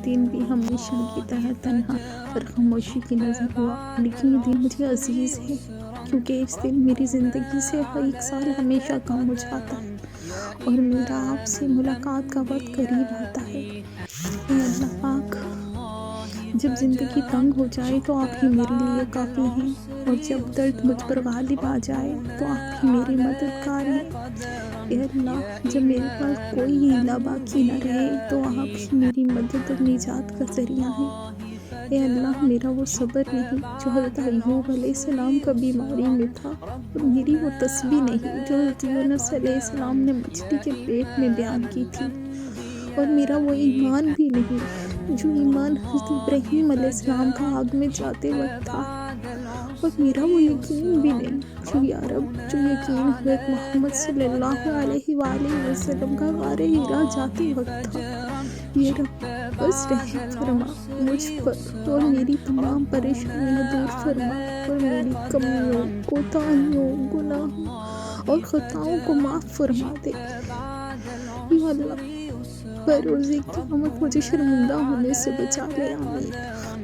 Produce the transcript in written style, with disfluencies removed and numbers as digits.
دن بھی ہمیشہ کی طرح تنہا اور خاموشی کی نظر ہوا، لیکن یہ دن مجھے عزیز ہے کیونکہ اس دن میری زندگی سے ایک سال ہمیشہ کم ہو جاتا ہے اور میرا آپ سے ملاقات کا وقت قریب آتا ہے۔ اے اللہ پاک، جب زندگی تنگ ہو جائے تو آپ ہی میرے لیے کافی ہیں، اور جب درد مجھ پر غالب آ جائے تو آپ ہی میرے مددگار ہیں۔ اے اللہ، جب میرے پاس کوئی ہیلہ باقی نہ رہے تو آپ ہی میری مدد اور نجات کا ذریعہ ہیں۔ اے اللہ، میرا وہ صبر نہیں جو حضرت ایوب علیہ السلام کا بیماری میں تھا، اور میری وہ تسبیح نہیں جو حضرت یونس علیہ السلام نے مچھلی کے پیٹ میں بیان کی تھی، اور میرا وہ ایمان بھی نہیں جو ایمان حضرت ابراہیم علیہ السلام کا آگ میں جاتے وقت تھا، اور میرا وہ یقین بھی نہیں جو یا رب، جو یقین حضرت محمد صلی اللہ علیہ وآلہ وسلم کا غار حرا جاتے وقت تھا۔ یہ رب، بس رحم فرما مجھ پر اور میری تمام پریشانیاں دور فرما، اور میری کمیوں، کوتاہیوں، گناہوں اور خطاؤں کو معاف فرما دے۔ یا اللہ، بروز قیامت مجھے شرمندہ ہونے سے بچا لے، آمین۔